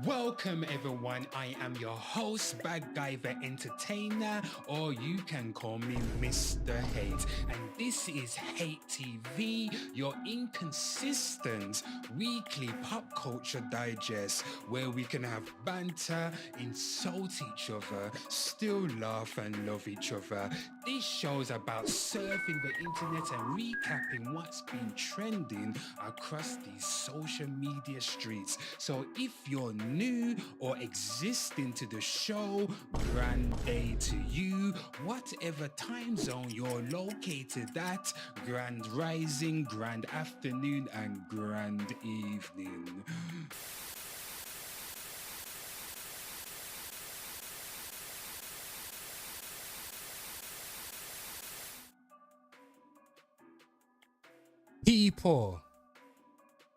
Welcome everyone, I am your host, Bad Guy the Entertainer, or you can call me Mr. Hate. And this is Hate TV, your inconsistent weekly pop culture digest, where we can have banter, insult each other, still laugh and love each other. This show's about surfing the internet and recapping what's been trending across these social media streets. So if you're new or existing to the show, grand day to you. Whatever time zone you're located at, grand rising, grand afternoon, and grand evening. People,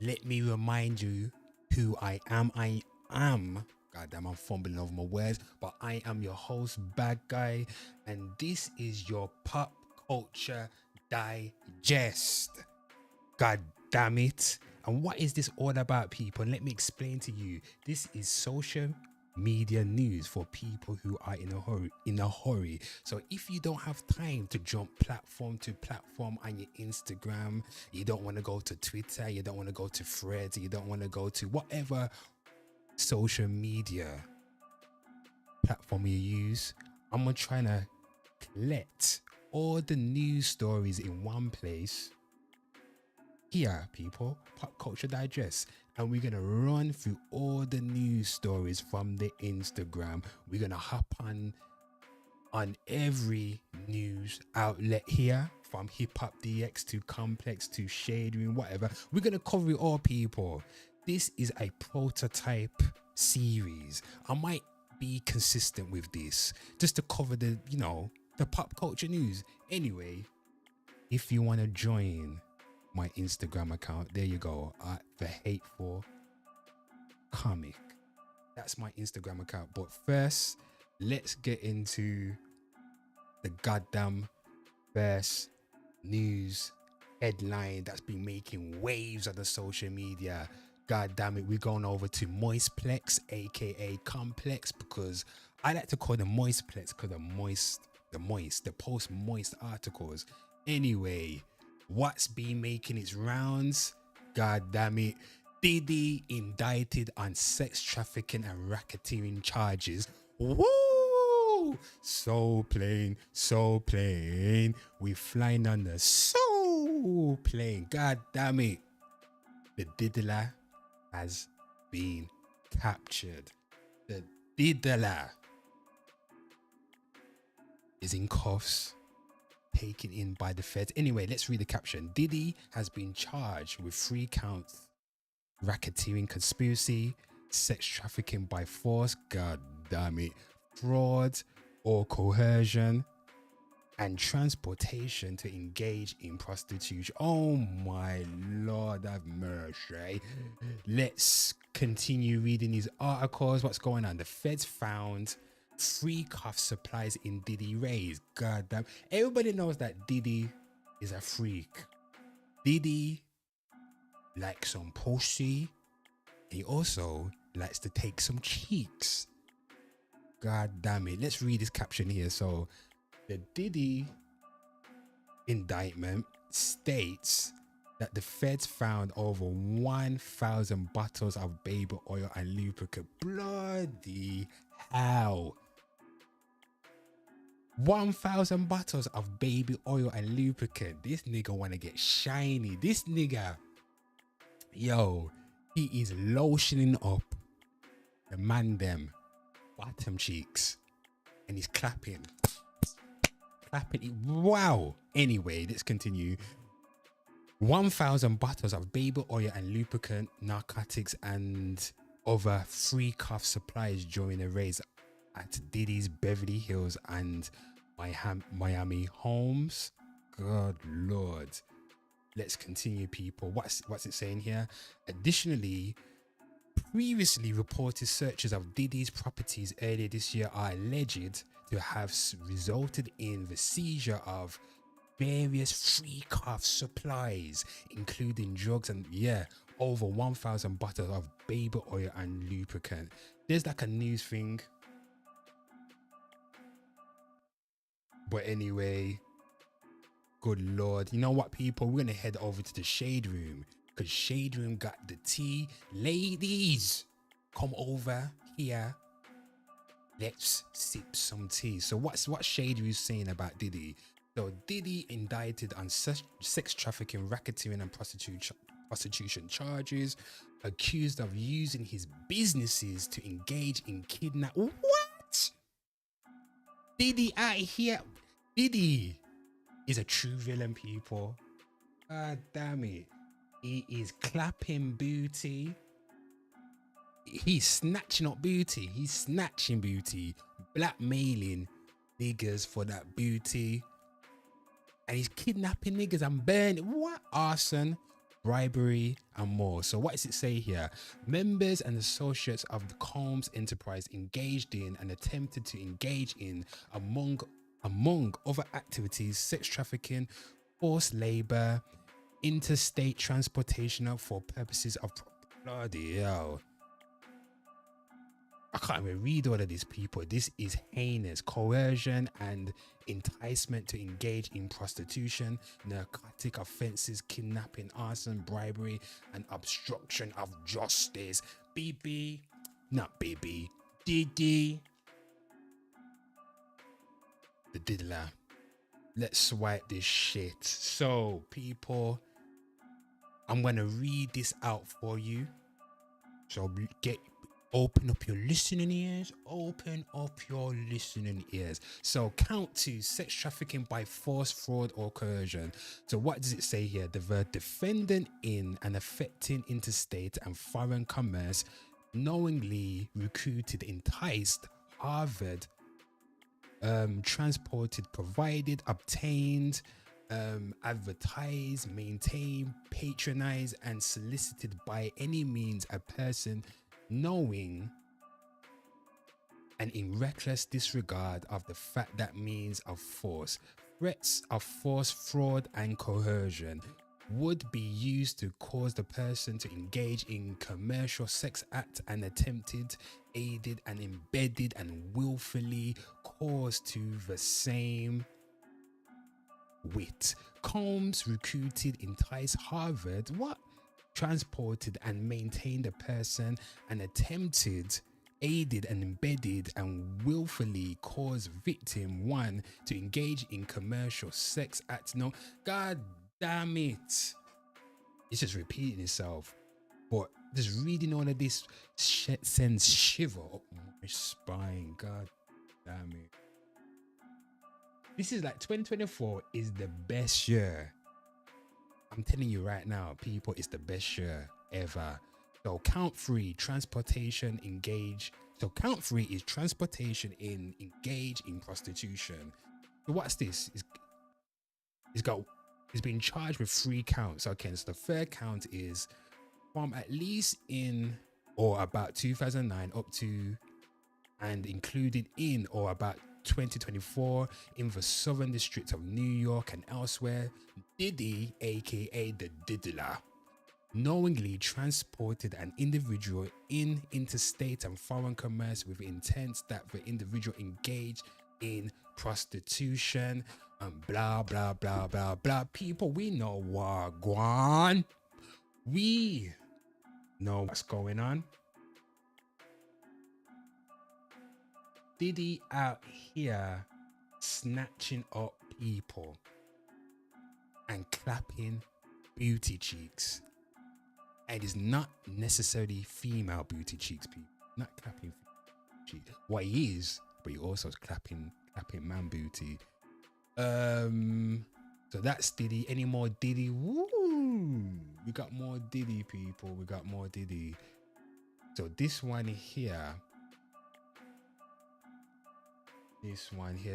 let me remind you who I am. Goddamn, I'm fumbling over my words, but I am your host, Bad Guy, and this is your pop culture digest. God damn it. And what is this all about, people? Let me explain to you. This is social media news for people who are in a hurry. So if you don't have time to jump platform to platform on your Instagram, you don't want to go to Twitter, you don't want to go to Threads, you don't want to go to whatever social media platform you use, I'm gonna try to collect all the news stories in one place here, people. Pop Culture Digest, and we're gonna run through all the news stories from the Instagram. We're gonna hop on every news outlet here, from Hip Hop DX to Complex to Shade Room, whatever. We're gonna cover it all, people. This is a prototype series. I might be consistent with this just to cover the pop culture news. Anyway, if you want to join my Instagram account, there you go, at the Hateful Comic. That's my Instagram account. But first, let's get into the goddamn first news headline that's been making waves on the social media. God damn it, we're going over to Moistplex, aka Complex, because I like to call them Moistplex because the post moist articles. Anyway, what's been making its rounds? God damn it, Diddy indicted on sex trafficking and racketeering charges. Woo! So plain. We flying on the so plane. God damn it, the diddler has been captured. The diddler is in cuffs, taken in by the feds. Anyway, let's read the caption. Diddy has been charged with 3 counts: racketeering conspiracy, sex trafficking by force, god damn it, fraud or coercion, and transportation to engage in prostitution. Oh my Lord have mercy. Let's continue reading these articles. What's going on? The feds found 3 cuff supplies in Diddy raids. God damn. Everybody knows that Diddy is a freak. Diddy likes some pussy. He also likes to take some cheeks. God damn it. Let's read this caption here. So the Diddy indictment states that the feds found over 1,000 bottles of baby oil and lubricant. Bloody hell. 1,000 bottles of baby oil and lubricant. This nigga wanna get shiny. This nigga, yo, he is lotioning up the man them bottom cheeks, and he's clapping it. Wow. Anyway, let's continue. 1,000 bottles of baby oil and lubricant, narcotics, and other free cuff supplies during a raid at Diddy's Beverly Hills and Miami homes. God Lord. Let's continue, people. What's it saying here? Additionally, previously reported searches of Diddy's properties earlier this year are alleged to have resulted in the seizure of various free cuff supplies, including drugs and over 1,000 bottles of baby oil and lubricant. There's like a news thing. But anyway, good Lord. You know what, people? We're going to head over to the Shade Room because Shade Room got the tea. Ladies, come over here. Let's sip some tea. So what's Shade Room saying about Diddy? So Diddy indicted on sex trafficking, racketeering and prostitution charges, accused of using his businesses to engage in kidnap. What? Diddy out here. Diddy is a true villain, people. God damn it. He is clapping booty. He's snatching up booty. He's snatching booty. Blackmailing niggas for that booty. And he's kidnapping niggas and burning. What? Arson, bribery, and more. So what does it say here? Members and associates of the Combs enterprise engaged in and attempted to engage in, among other activities, sex trafficking, forced labor, interstate transportation for purposes of bloody hell. I can't even read all of these people. This is heinous. Coercion and enticement to engage in prostitution, narcotic offenses, kidnapping, arson, bribery, and obstruction of justice. Diddy. The diddler. Let's swipe this shit. So, people, I'm going to read this out for you. So, open up your listening ears. Open up your listening ears. So, count 2, sex trafficking by force, fraud, or coercion. So, what does it say here? The defendant in and affecting interstate and foreign commerce knowingly recruited, enticed, harbored, transported, provided, obtained, advertised, maintained, patronized, and solicited by any means a person knowing and in reckless disregard of the fact that means of force, threats of force, fraud, and coercion would be used to cause the person to engage in commercial sex act and attempted, aided, and embedded and willfully caused to the same wit. Combs recruited, enticed, harbored, transported and maintained a person and attempted, aided and embedded and willfully caused victim 1 to engage in commercial sex act. No, god damn it, it's just repeating itself. But just reading all of this shit sends shiver up my spine. God damn it. This is like 2024 is the best year. I'm telling you right now, people, it's the best year ever. So count 3, transportation, engage. So count 3 is transportation in, engage in prostitution. So what's this? It's been charged with 3 counts. Okay, so the third count is from at least in or about 2009 up to and included in or about 2024 in the Southern District of New York and elsewhere. Diddy, aka the Diddler, knowingly transported an individual in interstate and foreign commerce with intent that the individual engaged in prostitution and blah blah blah blah blah. People, we know what gone. We know what's going on. Diddy out here snatching up people and clapping booty cheeks. And it's not necessarily female booty cheeks, people. Not clapping cheeks. What he is, but he also is clapping man booty. So that's Diddy. Any more Diddy? Woo! We got more Diddy, people. We got more Diddy. So this one here.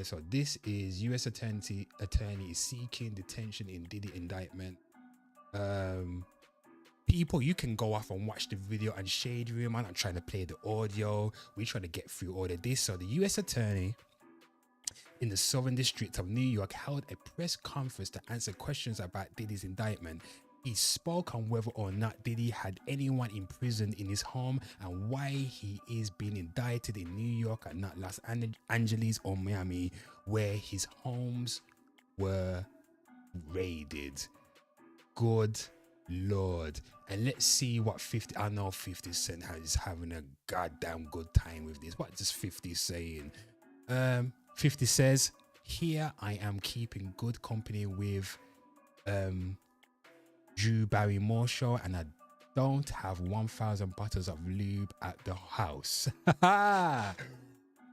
So this is U.S. attorney is seeking detention in Diddy indictment. People, you can go off and watch the video on Shade Room. I'm not trying to play the audio. We're trying to get through all of this. So the U.S. attorney in the Southern District of New York held a press conference to answer questions about Diddy's indictment. He spoke on whether or not Diddy had anyone imprisoned in his home and why he is being indicted in New York and not Los Angeles or Miami, where his homes were raided. Good Lord. And let's see what 50, I know 50 Cent is having a goddamn good time with this. What does 50 saying? 50 says, here I am keeping good company with Drew Barrymore show, and I don't have 1,000 bottles of lube at the house.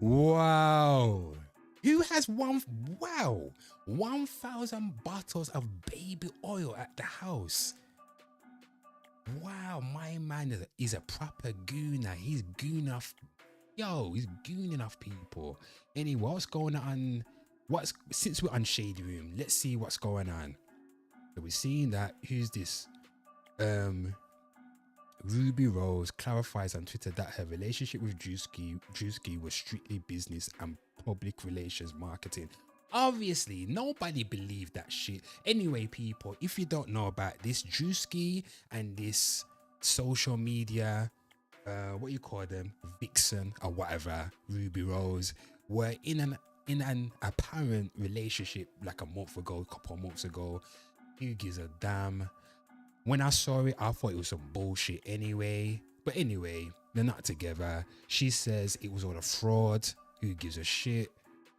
Wow. Who has 1,000 bottles of baby oil at the house? Wow, my man is a proper gooner. He's gooning off. He's gooning off people. Anyway, what's going on? Since we're on Shady Room, let's see what's going on. So we're seeing that, who's this? Ruby Rose clarifies on Twitter that her relationship with Drewski was strictly business and public relations marketing. Obviously, nobody believed that shit. Anyway, people, if you don't know about this, Drewski and this social media, what you call them, vixen or whatever, Ruby Rose, were in an apparent relationship like a couple of months ago. Who gives a damn? When I saw it, I thought it was some bullshit anyway. But anyway, they're not together. She says it was all a fraud. Who gives a shit?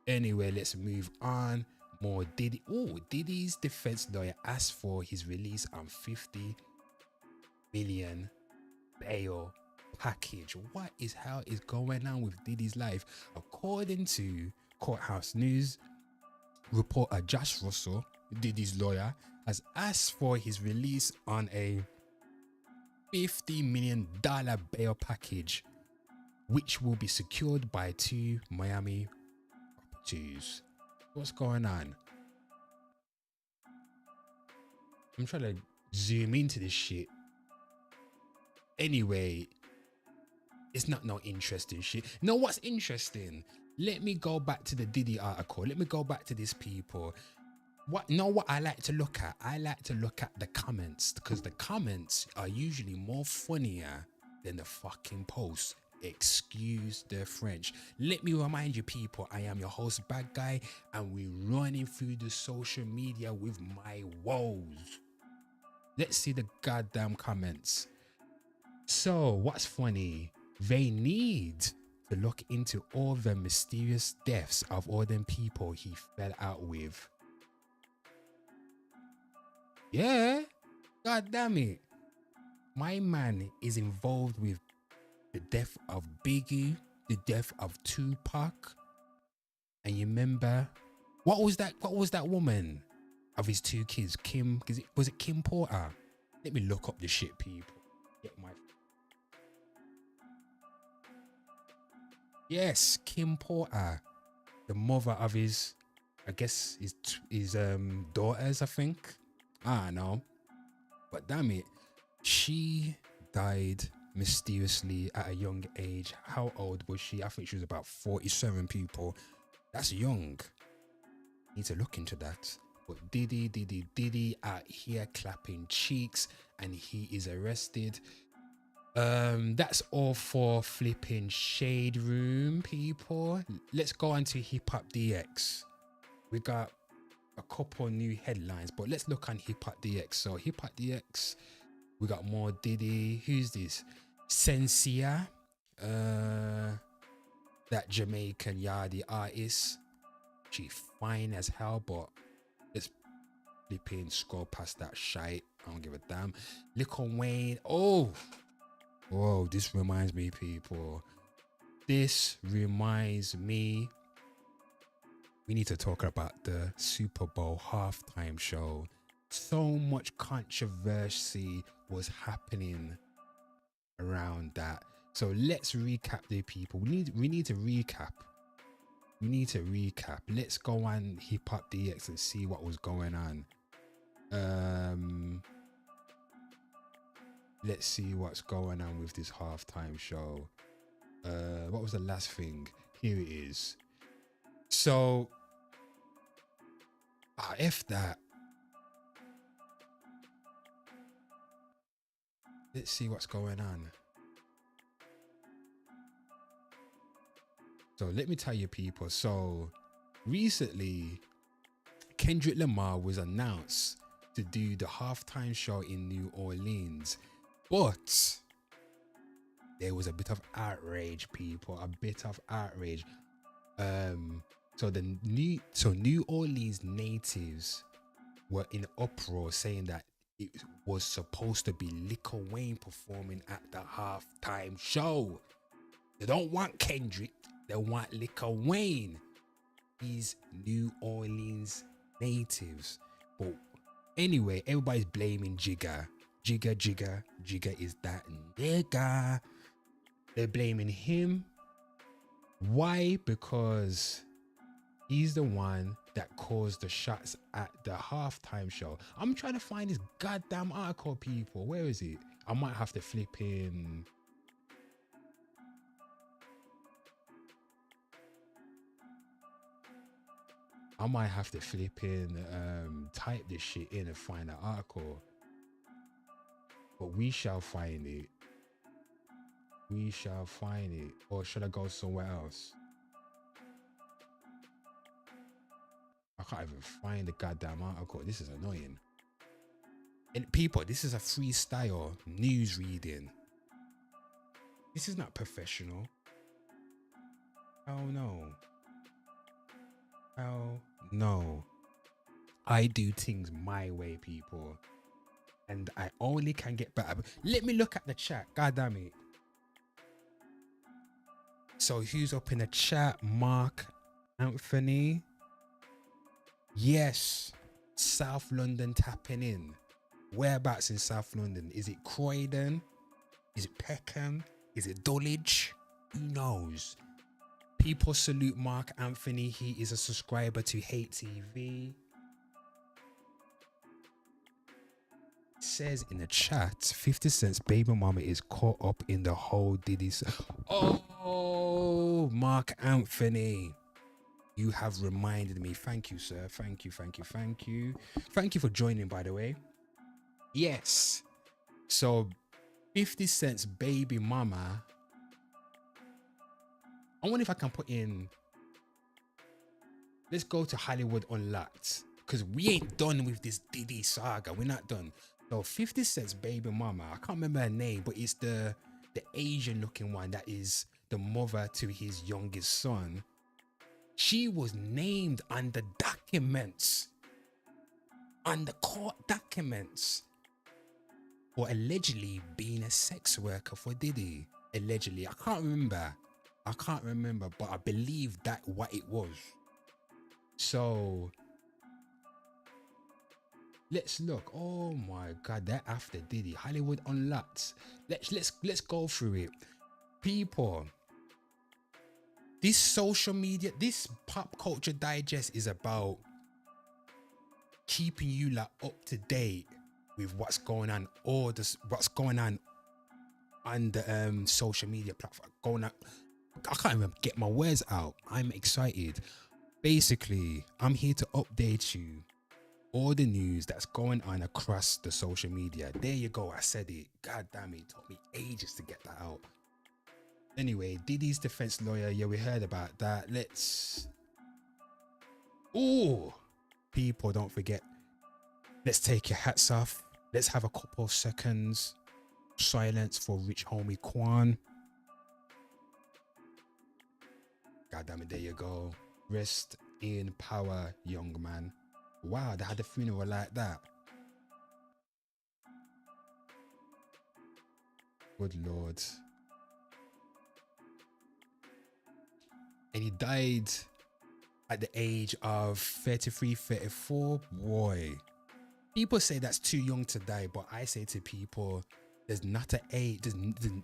Anyway, let's move on. More Diddy. Oh, Diddy's defense lawyer asked for his release on 50 million bail package. What is hell is going on with Diddy's life? According to Courthouse News, reporter Josh Russell, Diddy's lawyer, has asked for his release on a $50 million bail package, which will be secured by 2 Miami properties. What's going on? I'm trying to zoom into this shit. Anyway, it's not no interesting shit. No, what's interesting? Let me go back to the Diddy article. Let me go back to these people. What I like to look at? I like to look at the comments, because the comments are usually more funnier than the fucking posts. Excuse the French. Let me remind you, people, I am your host, Bad Guy, and we're running through the social media with my woes. Let's see the goddamn comments. So, what's funny? They need to look into all the mysterious deaths of all them people he fell out with. Yeah, god damn it. My man is involved with the death of Biggie, the death of Tupac. And you remember, what was that woman of his 2 kids? Kim, was it Kim Porter? Let me look up the shit, people. Yes, Kim Porter, the mother of his, I guess his daughters, I think. I don't know. But damn it, she died mysteriously at a young age. How old was she? I think she was about 47, people. That's young. Need to look into that. But Diddy out here clapping cheeks, and he is arrested. That's all for flipping Shade Room, people. Let's go on to Hip Hop DX. We got a couple new headlines, but let's look on Hip Hop DX. So Hip Hop DX, we got more Diddy. Who's this? Sensia, that Jamaican Yardie artist. She fine as hell, but let's flipping scroll past that shite. I don't give a damn. Lil Wayne. Oh, whoa, this reminds me, people. This reminds me. We need to talk about the Super Bowl halftime show. So much controversy was happening around that. So let's recap the people. We need to recap. Let's go on Hip Hop DX and see what was going on. Let's see what's going on with this halftime show. What was the last thing? Here it is. So, F that. Let's see what's going on. So let me tell you, people. So recently, Kendrick Lamar was announced to do the halftime show in New Orleans, but there was a bit of outrage, people. A bit of outrage. So New Orleans natives were in uproar, saying that it was supposed to be Lil Wayne performing at the halftime show. They don't want Kendrick, they want Lil Wayne. These New Orleans natives. But anyway, everybody's blaming Jigga. Jigga is that nigga. They're blaming him. Why? Because he's the one that caused the shots at the halftime show. I'm trying to find this goddamn article, people. Where is it? I might have to flip in. I might have to flip in, type this shit in and find an article. But we shall find it. We shall find it. Or should I go somewhere else? I can't even find the goddamn article. This is annoying. And people, this is a freestyle news reading. This is not professional. Oh no. Oh no. I do things my way, people. And I only can get better. Let me look at the chat. God damn it. So who's up in the chat? Mark Anthony. Yes. South London tapping in. Whereabouts in South London? Is it Croydon? Is it Peckham? Is it Dulwich? Who knows? People salute Mark Anthony. He is a subscriber to Hate TV. Says in the chat, 50 Cent's baby mama is caught up in the whole Diddy. Oh, Mark Anthony. You have reminded me. Thank you, sir. Thank you. Thank you for joining, by the way. Yes. So 50 Cent's baby mama. I wonder if I can put in. Let's go to Hollywood Unlocked. Because we ain't done with this Diddy saga. We're not done. So 50 Cent's baby mama. I can't remember her name, but it's the Asian looking one that is the mother to his youngest son. She was named on the documents. On the court documents. For allegedly being a sex worker for Diddy. Allegedly. I can't remember, but I believe that what it was. So let's look. Oh my god, that after Diddy. Hollywood Unlocked. Let's go through it. People, this social media, this pop culture digest is about keeping you like up to date with what's going on, or what's going on the social media platform. Going on, I can't even get my words out. I'm excited. Basically, I'm here to update you all the news that's going on across the social media. There you go. I said it. God damn it. It took me ages to get that out. Anyway, Diddy's defense lawyer. Yeah, we heard about that. Oh, people, don't forget. Let's take your hats off. Let's have a couple of seconds silence for Rich Homie Quan. God damn it. There you go. Rest in power, young man. Wow, they had a funeral like that. Good Lord. And he died at the age of 33, 34. Boy. People say that's too young to die, but I say to people, there's not an age,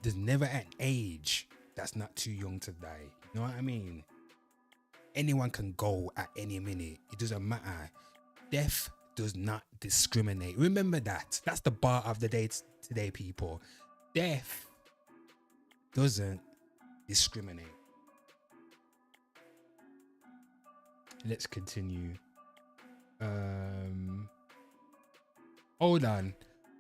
there's never an age that's not too young to die. You know what I mean? Anyone can go at any minute. It doesn't matter. Death does not discriminate. Remember that. That's the bar of the day today, people. Death doesn't discriminate. Let's continue. Hold on.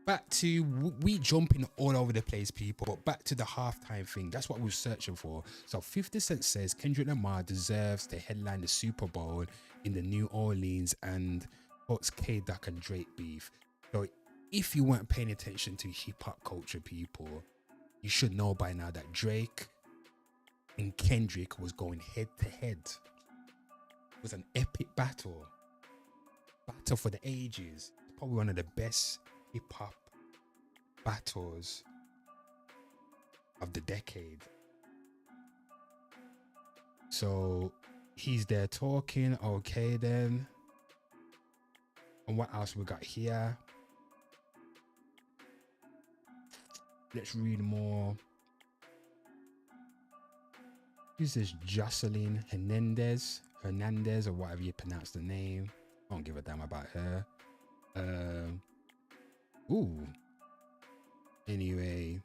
back to we jumping all over the place, people. But back to the halftime thing. That's what we're searching for. So 50 Cent says Kendrick Lamar deserves to headline the Super Bowl in the New Orleans and what's K-Duck and Drake beef. So if you weren't paying attention to hip hop culture, people, you should know by now that Drake and Kendrick was going head to head. It was an epic battle for the ages. It's probably one of the best hip hop battles of the decade. So he's there talking. Okay, then. And what else we got here? Let's read more. Who's this? Jocelyn Hernandez, or whatever you pronounce the name. I don't give a damn about her. Anyway,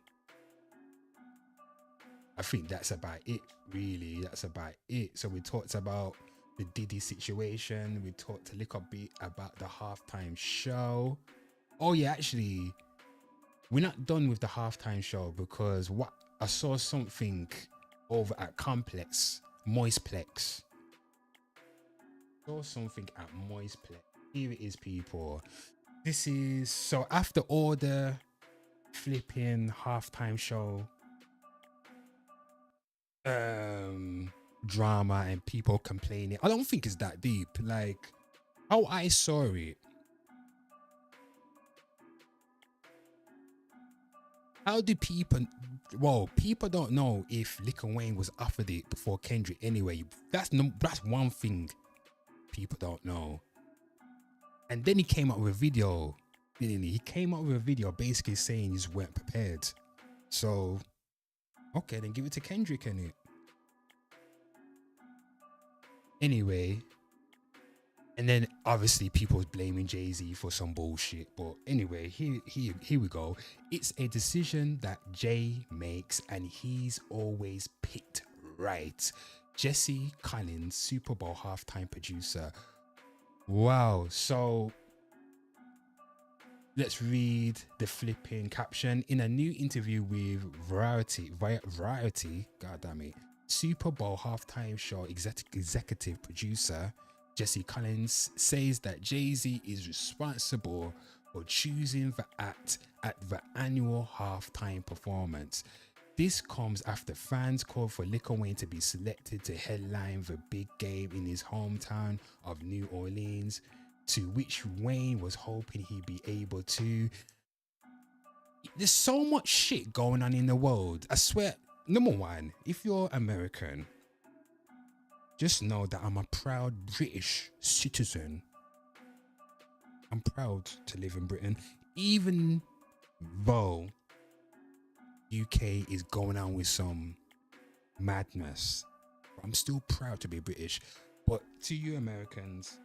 I think that's about it, really. That's about it. So we talked about the Diddy situation. We talked a little bit about the halftime show. Oh yeah, actually, we're not done with the halftime show because what I saw something over at Complex, Moistplex. Saw something at Moistplex. Here it is, people. This is so after all the flipping halftime show drama and people complaining. I don't think it's that deep. Like how I saw it. How do people? Well, people don't know if Lil Wayne was offered it before Kendrick. Anyway, that's one thing people don't know. And then he came up with a video, didn't he? He came up with a video basically saying he just weren't prepared. So, okay, then give it to Kendrick, innit? Anyway, and then obviously people was blaming Jay-Z for some bullshit. But anyway, here we go. It's a decision that Jay makes and he's always picked right. Jesse Collins, Super Bowl halftime producer. Wow. So let's read the flipping caption. In a new interview with Variety, god damn it, Super Bowl halftime show executive producer Jesse Collins says that Jay-Z is responsible for choosing the act at the annual halftime performance. This comes after fans called for Lil Wayne to be selected to headline the big game in his hometown of New Orleans, to which Wayne was hoping he'd be able to. There's so much shit going on in the world. I swear, number one, if you're American, just know that I'm a proud British citizen. I'm proud to live in Britain, even though UK is going on with some madness. I'm still proud to be British. But to you Americans,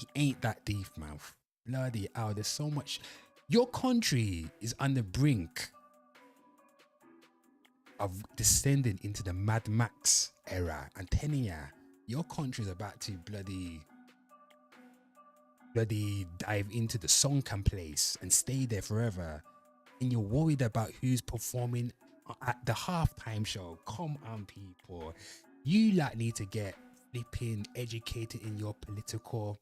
it ain't that deep, man. Bloody hell, there's so much. Your country is on the brink of descending into the Mad Max era. I'm telling ya, your country is about to bloody dive into the sunken place and stay there forever. And you're worried about who's performing at the halftime show. Come on, people. You like need to get flipping educated in your political.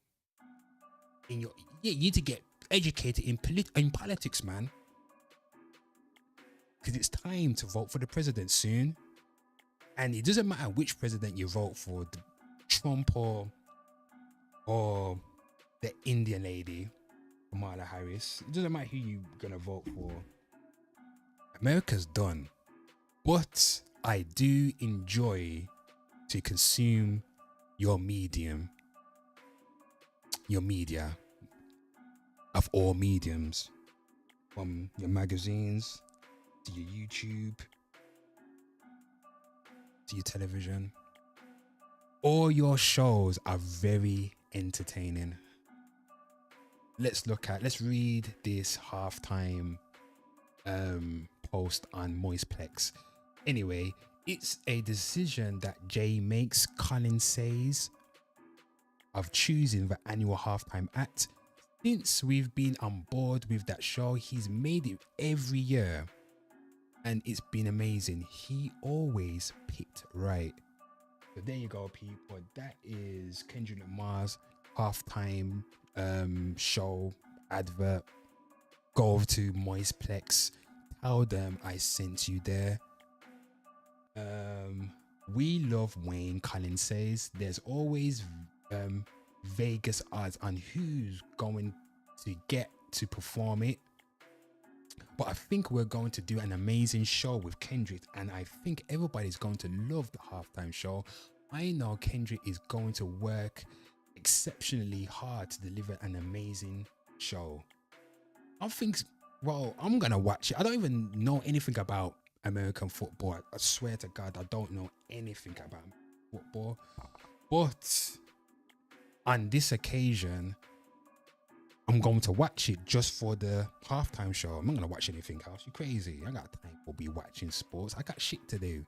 You need to get educated in politics, man. Because it's time to vote for the president soon. And it doesn't matter which president you vote for, Trump or the Indian lady, Kamala Harris. It doesn't matter who you're going to vote for. America's done. But I do enjoy to consume your media of all mediums, from your magazines to your YouTube to your television. All your shows are very entertaining. Let's read this halftime post on Moistplex. Anyway, it's a decision that Jay makes, Collins says, of choosing the annual halftime act. Since we've been on board with that show, he's made it every year and it's been amazing. He always picked right. So there you go, people. That is Kendrick Lamar's halftime show advert. Go over to Moistplex, tell them I sent you there. We love Wayne. Collins says there's always Vegas odds on who's going to get to perform it, but I think we're going to do an amazing show with Kendrick, and I think everybody's going to love the halftime show. I know Kendrick is going to work exceptionally hard to deliver an amazing show. I think, well, I'm gonna watch it. I don't even know anything about American football. I swear to God, I don't know anything about football. But on this occasion, I'm going to watch it just for the halftime show. I'm not gonna watch anything else. You crazy? I got time for be watching sports. I got shit to do.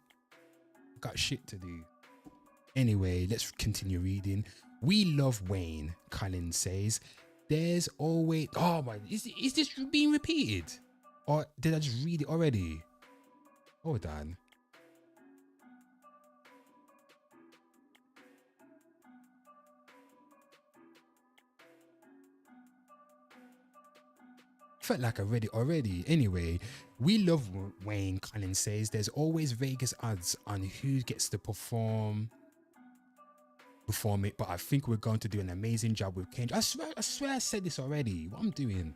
Anyway, let's continue reading. We love Wayne, Colin says. There's always... Oh my... Is this being repeated? Or did I just read it already? Hold on. Felt like I read it already. Anyway, we love Wayne, Colin says. There's always Vegas odds on who gets to perform it, but I think we're going to do an amazing job with Kendrick. I swear I said this already. What I'm doing.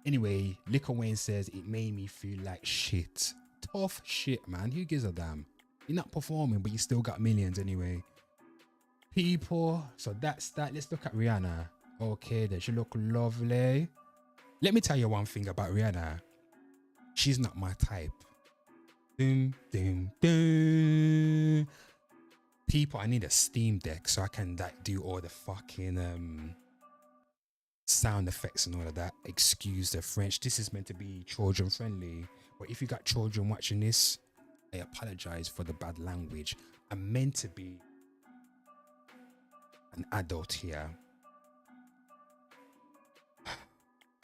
Anyway, Liquor Wayne says it made me feel like shit. Tough shit, man. Who gives a damn? You're not performing, but you still got millions anyway. People, so that's that. Let's look at Rihanna. Okay, then she look lovely. Let me tell you one thing about Rihanna. She's not my type. Dum, dum, dum. People, I need a Steam Deck so I can do all the fucking sound effects and all of that. Excuse the French. This is meant to be children friendly, but if you got children watching this, I apologize for the bad language. I'm meant to be an adult here.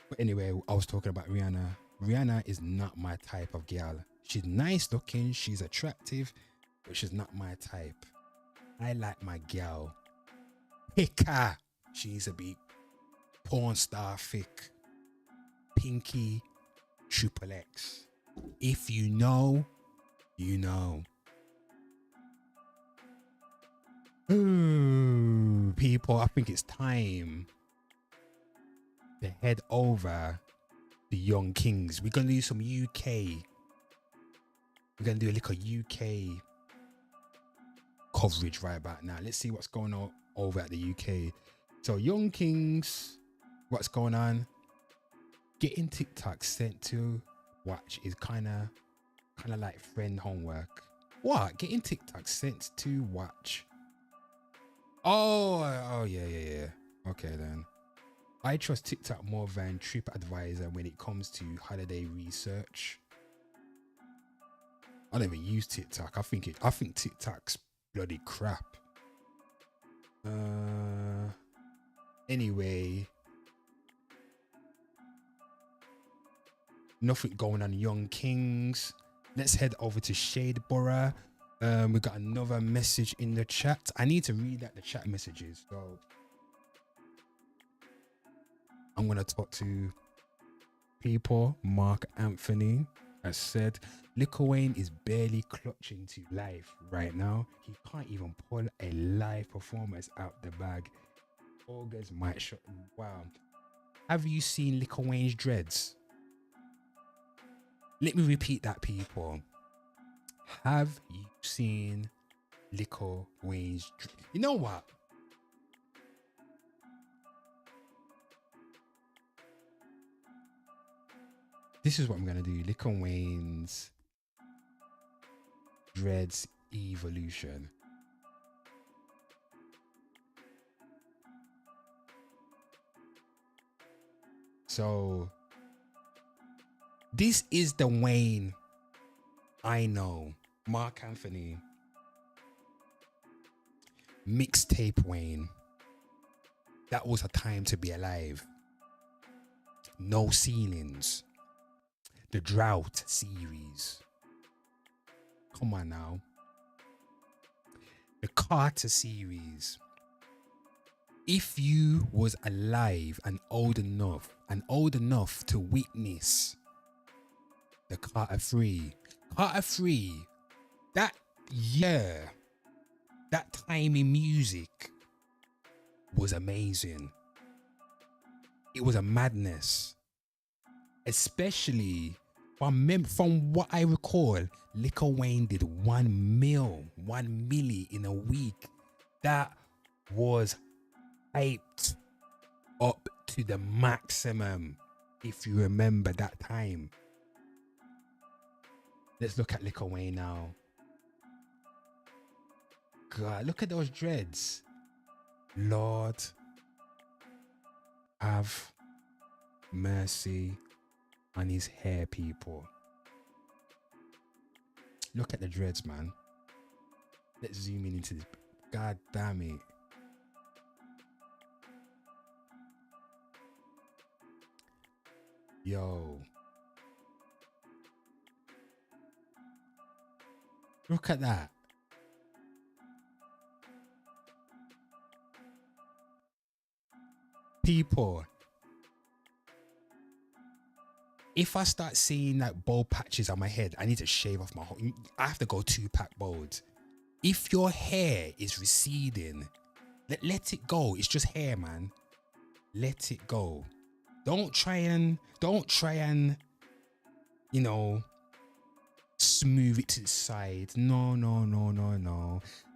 But anyway, I was talking about Rihanna. Rihanna is not my type of girl. She's nice looking, she's attractive, but she's not my type. I like my girl thicker. She needs to be porn star thick. Pinky Triple X. If you know, you know. Ooh, people, I think it's time to head over the Young Kings. We're gonna do some UK. We're gonna do a little UK coverage right about now. Let's see what's going on over at the UK. So Young Kings, what's going on? Getting TikTok sent to watch is kind of like friend homework. What? Getting TikTok sent to watch? Oh yeah. Okay then. I trust TikTok more than TripAdvisor when it comes to holiday research. I don't even use TikTok. I think TikTok's bloody crap. Anyway, nothing going on Young Kings. Let's head over to Shadeborough. We got another message in the chat. I need to read out the chat messages, so I'm gonna talk to people. Mark Anthony has said Lil Wayne is barely clutching to life right now. He can't even pull a live performance out the bag. August might shut. Wow. Have you seen Lil Wayne's dreads? Let me repeat that, people. Have you seen Lil Wayne's dreads? You know what? This is what I'm gonna do. Lil Wayne's dreads evolution. So this is the Wayne I know. Mark Anthony. Mixtape Wayne. That was a time to be alive. No ceilings. The Drought series. Come on now. The Carter series. If you was alive and old enough to witness the Carter 3, that year, that time in music was amazing. It was a madness, especially from what I recall. Lil Wayne did 1 milli in a week. That was hyped up to the maximum, if you remember that time. Let's look at Lil Wayne now. God, look at those dreads. Lord have mercy on his hair, people. Look at the dreads, man. Let's zoom in into this. God damn it. Yo. Look at that. People, if I start seeing like bald patches on my head, I need to shave off my whole. I have to go 2-pack bald. If your hair is receding, let it go. It's just hair, man. Let it go. Don't try and you know, smooth it to the side. No.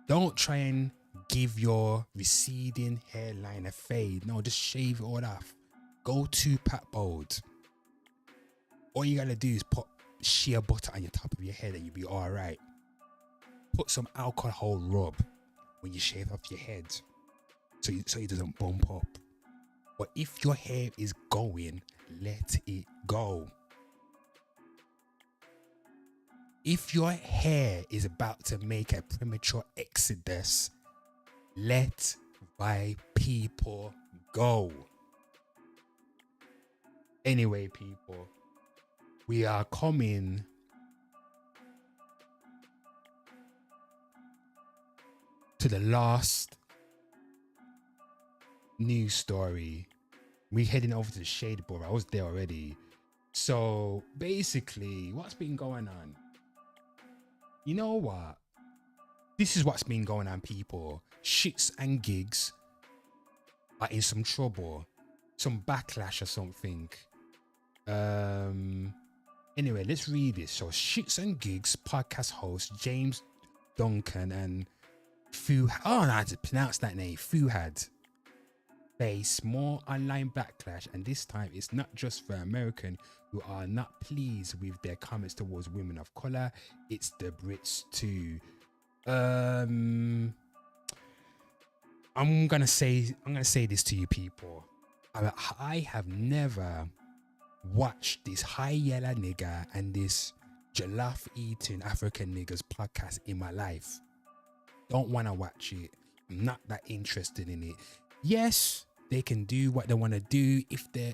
Don't try and give your receding hairline a fade. No, just shave it all off. Go 2-pack bald. All you gotta do is put shea butter on your top of your head and you'll be all right. Put some alcohol rub when you shave off your head, so it doesn't bump up. But if your hair is going, let it go. If your hair is about to make a premature exodus, let my people go. Anyway, people, we are coming to the last news story. We're heading over to the Shade Borough. I was there already. So basically, what's been going on? You know what? This is what's been going on, people. Shxtsngigs are in some trouble, some backlash or something. Anyway, let's read this. So Shxtsngigs podcast host James Duncan and I had to pronounce that name, Fuhad, face more online backlash, and this time it's not just for Americans who are not pleased with their comments towards women of color, it's the Brits too. I'm gonna say this to you people. I have never watched this high yellow nigger and this jollof eating African niggers podcast in my life. Don't want to watch it. I'm not that interested in it. Yes, they can do what they want to do. If they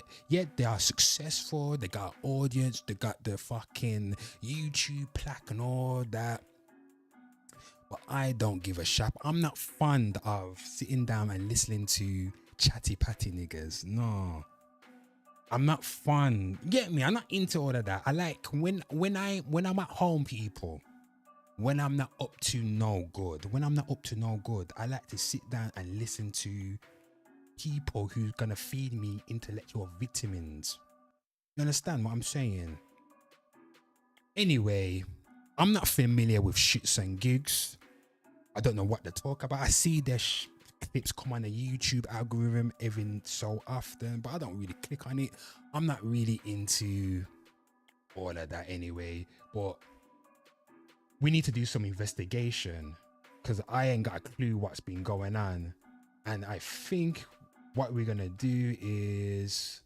are successful, they got audience, they got the fucking YouTube plaque and all that. But I don't give a shit. I'm not fond of sitting down and listening to chatty patty niggas. No, I'm not fun. Get me? I'm not into all of that. I like when I'm at home, people. When I'm not up to no good, I like to sit down and listen to people who's gonna feed me intellectual vitamins. You understand what I'm saying? Anyway, I'm not familiar with Shxtsngigs. I don't know what they talk about. I see their clips come on the YouTube algorithm every so often, but I don't really click on it. I'm not really into all of that anyway, but we need to do some investigation because I ain't got a clue what's been going on. And I think what we're gonna do is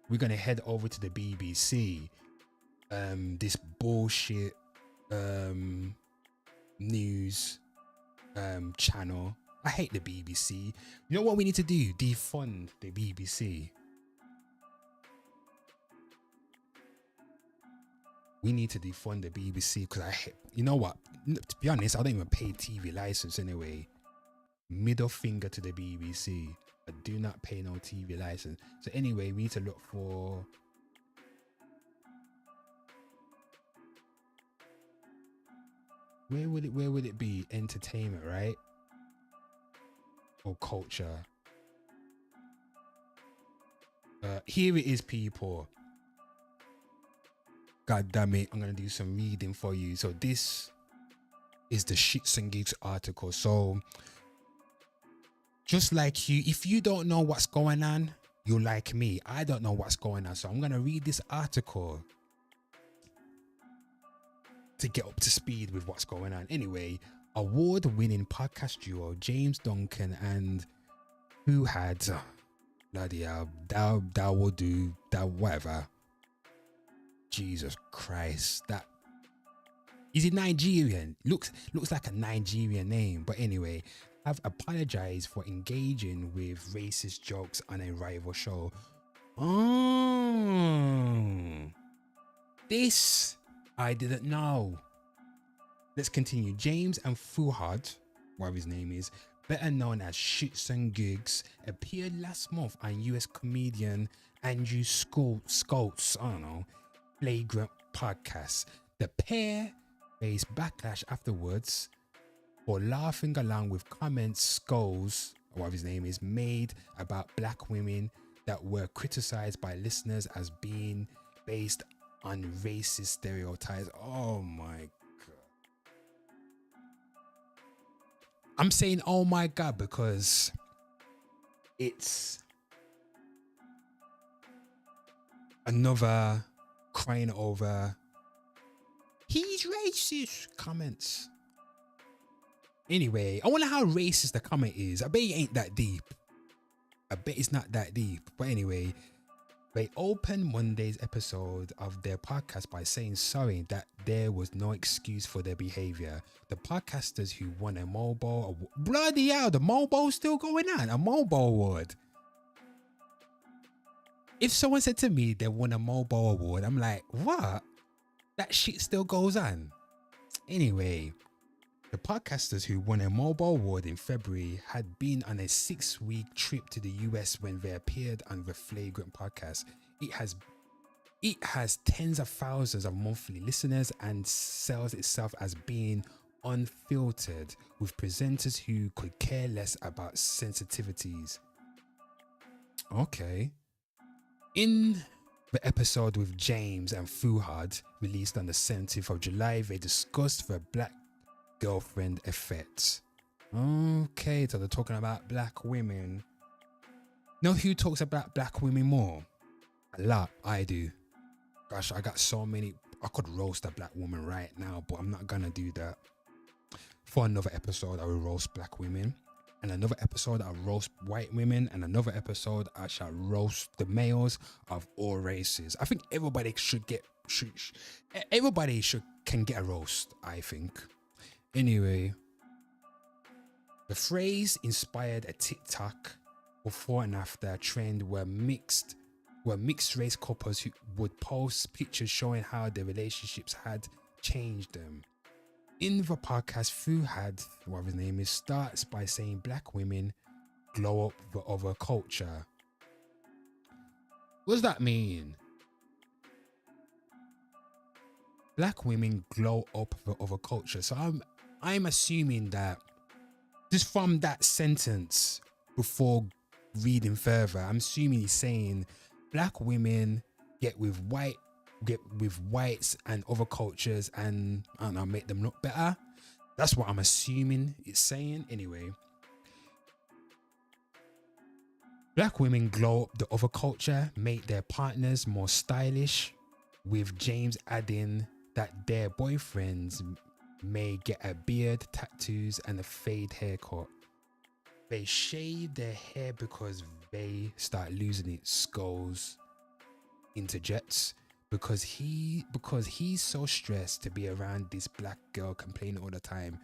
we're gonna head over to the BBC, this bullshit news channel. I hate the BBC. You know what we need to do? Defund the BBC. We need to defund the BBC because I hate, you know what? To be honest, I don't even pay TV license anyway. Middle finger to the BBC. I do not pay no TV license. So anyway, we need to look for where would it be? Entertainment, right? Or culture. Here it is, people. God damn it, I'm gonna do some reading for you. So this is the Shxtsngigs article. So just like you, if you don't know what's going on, you're like me. I don't know what's going on. So I'm gonna read this article to get up to speed with what's going on. Anyway, award-winning podcast duo James Duncan and who had bloody hell, that will do that, whatever. Jesus Christ, that is it Nigerian? Looks like a Nigerian name, but anyway, I've apologized for engaging with racist jokes on a rival show. Oh, this I didn't know. Let's continue. James and Fuhad, whatever his name is, better known as Shxtsngigs, appeared last month on US comedian Andrew Skolt's, I don't know, flagrant podcast. The pair faced backlash afterwards for laughing along with comments Scholes, whatever his name is, made about black women that were criticized by listeners as being based on racist stereotypes. Oh my God. I'm saying oh my God because it's another crying over he's racist comments. Anyway, I wonder how racist the comment is. I bet it ain't that deep. I bet it's not that deep. But anyway, they opened Monday's episode of their podcast by saying sorry that there was no excuse for their behavior. The podcasters who won a mobile award, bloody hell, the mobile's still going on, a mobile award. If someone said to me they won a mobile award, I'm like, what? That shit still goes on. Anyway, the podcasters who won a mobile award in February had been on a 6-week trip to the US when they appeared on the Flagrant podcast. It has tens of thousands of monthly listeners and sells itself as being unfiltered with presenters who could care less about sensitivities. Okay. In the episode with James and Fuhad, released on the 17th of July, they discussed the black girlfriend effect. Okay, so they're talking about black women. Know who talks about black women more? A lot. I do. Gosh, I got so many. I could roast a black woman right now, but I'm not gonna do that. For another episode, I will roast black women, and another episode I'll roast white women, and another episode I shall roast the males of all races. I think everybody can get a roast, I think. Anyway, the phrase inspired a TikTok before and after trend where mixed race couples who would post pictures showing how their relationships had changed them. In the podcast, Fuhad, whatever his name is, starts by saying black women glow up the other culture. What does that mean? Black women glow up the other culture. So I'm assuming that just from that sentence before reading further, I'm assuming he's saying black women get with whites and other cultures and I don't know, make them look better. That's what I'm assuming it's saying. Anyway, black women glow up the other culture, make their partners more stylish, with James adding that their boyfriends may get a beard, tattoos and a fade haircut. They shave their hair because they start losing it. Scholes interjects because he's so stressed to be around this black girl complaining all the time.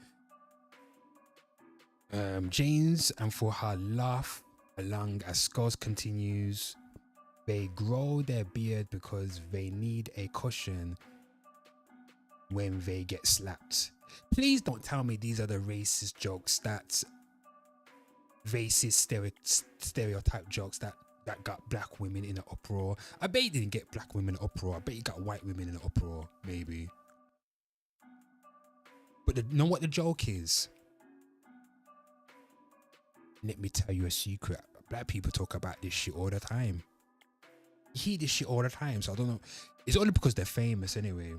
James and for her laugh along as Scores continues. They grow their beard because they need a cushion when they get slapped. Please don't tell me these are the racist jokes that stereotype jokes that got black women in an uproar. I bet you didn't get black women in an uproar. I bet you got white women in an uproar, maybe. But you know what the joke is? Let me tell you a secret. Black people talk about this shit all the time. You hear this shit all the time, so I don't know. It's only because they're famous anyway.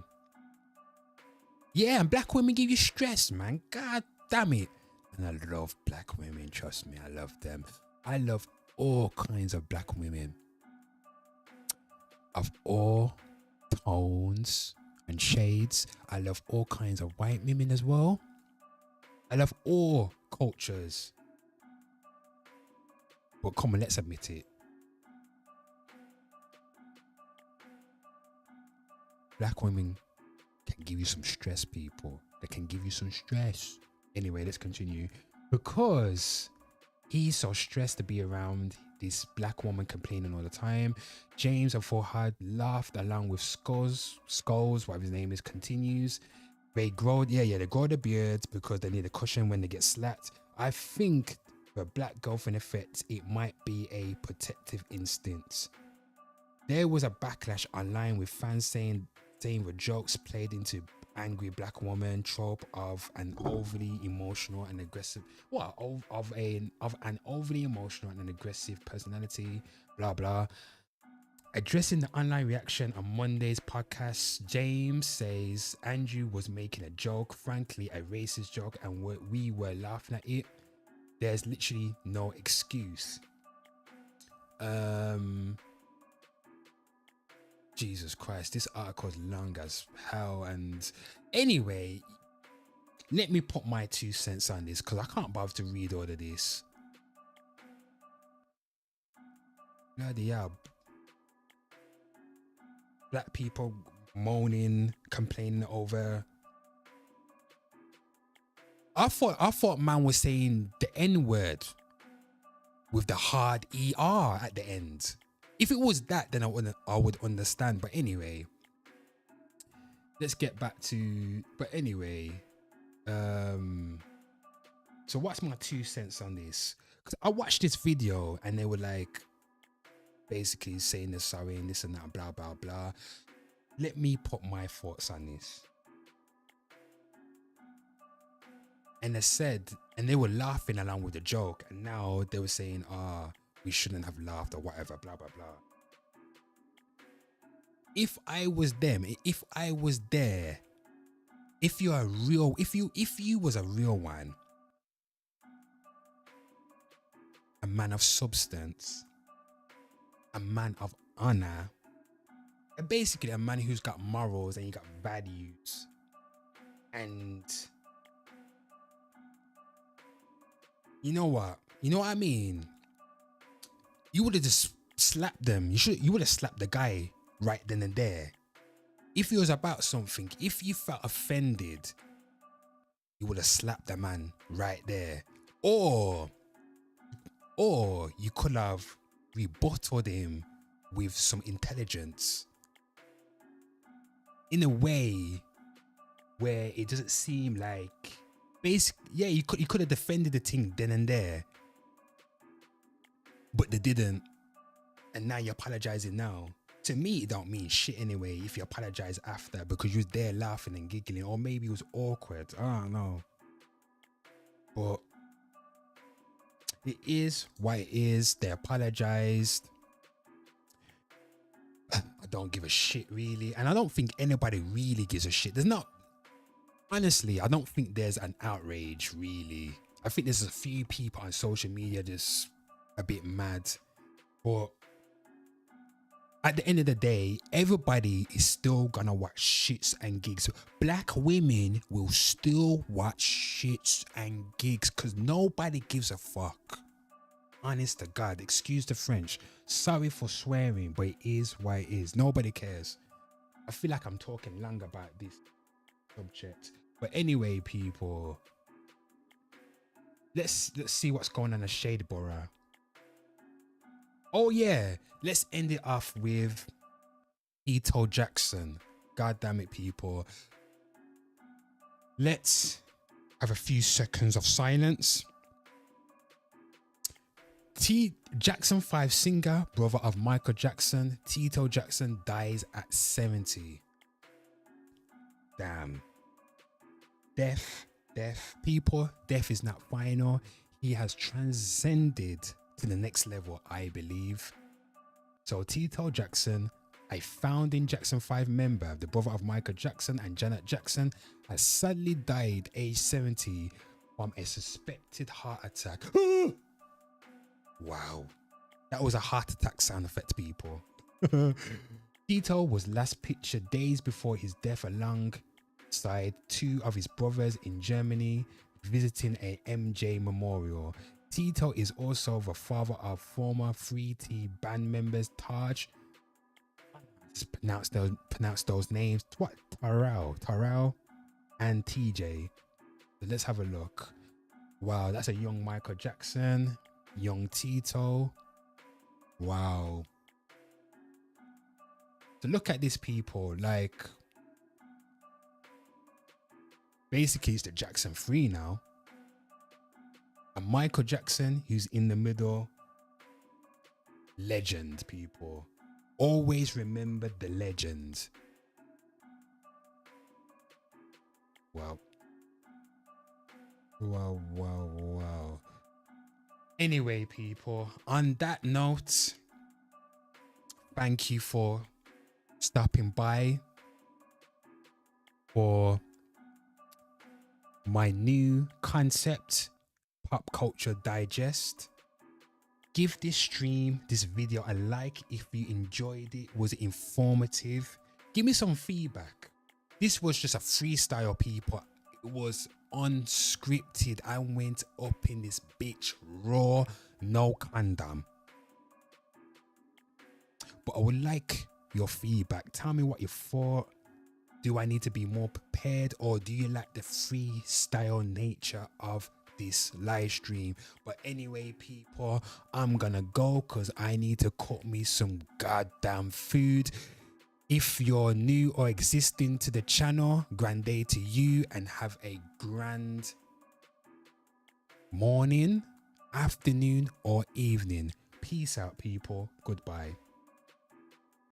Yeah, and black women give you stress, man. God damn it. And I love black women, trust me, I love them. I love all kinds of black women. Of all tones and shades. I love all kinds of white women as well. I love all cultures. But come on, let's admit it. Black women can give you some stress, people. They can give you some stress. Anyway, let's continue. Because he's so stressed to be around this black woman complaining all the time, James and Forhad laughed along with Skulls, whatever his name is, continues. They grow, they grow their beards because they need a cushion when they get slapped. I think the black girlfriend effect, it might be a protective instinct. There was a backlash online with fans saying the jokes played into angry black woman trope of an overly emotional and aggressive of an overly emotional and aggressive personality, blah blah. Addressing the online reaction on Monday's podcast, James says Andrew was making a joke, frankly a racist joke, and we were laughing at it. There's literally no excuse. Jesus Christ, this article is long as hell. And anyway, let me put my 2 cents on this because I can't bother to read all of this. Bloody hell. Black people moaning, complaining over. I thought man was saying the N-word with the hard ER at the end. If it was that, then I would understand. But anyway, let's get back to. But anyway, so what's my 2 cents on this? Because I watched this video and they were like, basically saying they're sorry and this and that, blah blah blah. Let me put my thoughts on this. And they said, and they were laughing along with the joke, and now they were saying, we shouldn't have laughed or whatever, blah blah blah. If I was them, if I was there, if you was a real one, a man of substance, a man of honor, and basically a man who's got morals and you got values, and you know what I mean, you would have just slapped them. You would have slapped the guy right then and there. If it was about something, if you felt offended, you would have slapped the man right there. Or you could have rebutted him with some intelligence in a way where it doesn't seem like you could have defended the thing then and there, but they didn't, and now you're apologizing now. To me, it don't mean shit anyway if you apologize after, because you was there laughing and giggling, or maybe it was awkward. I don't know, but it is what it is. They apologized. I don't give a shit really, and I don't think anybody really gives a shit. Honestly, I don't think there's an outrage really. I think there's a few people on social media just a bit mad, but at the end of the day, everybody is still gonna watch Shxtsngigs. Black women will still watch Shxtsngigs because nobody gives a fuck. Honest to God, excuse the French. Sorry for swearing, but it is what it is. Nobody cares. I feel like I'm talking long about this subject. But anyway, people, let's see what's going on in Shadeborough. Oh yeah, let's end it off with Tito Jackson. God damn it, people. Let's have a few seconds of silence. Jackson 5 singer, brother of Michael Jackson, Tito Jackson, dies at 70. Damn. Death, people. Death is not final. He has transcended to the next level, I believe. So Tito Jackson, a founding Jackson 5 member, the brother of Michael Jackson and Janet Jackson, has sadly died aged 70 from a suspected heart attack. Wow. That was a heart attack sound effect, people. Tito was last pictured days before his death alongside two of his brothers in Germany visiting a MJ memorial. Tito is also the father of former 3T band members Taj. Just pronounce those names. What? Tarell and TJ. So let's have a look. Wow, that's a young Michael Jackson, young Tito. Wow. So look at these people, like basically it's the Jackson 3 now. And Michael Jackson, who's in the middle, legend, people. Always remember the legends. Wow. Wow. Anyway, people, on that note, thank you for stopping by for my new concept, Pop Culture Digest. Give this stream, this video a like if you enjoyed it. Was it informative? Give me some feedback. This was just a freestyle, people. It was unscripted. I went up in this bitch raw, no condom. But I would like your feedback. Tell me what you thought. Do I need to be more prepared, or do you like the freestyle nature of this live stream? But anyway, people, I'm gonna go because I need to cook me some goddamn food. If you're new or existing to the channel, grand day to you, and have a grand morning, afternoon, or evening. Peace out, people. Goodbye.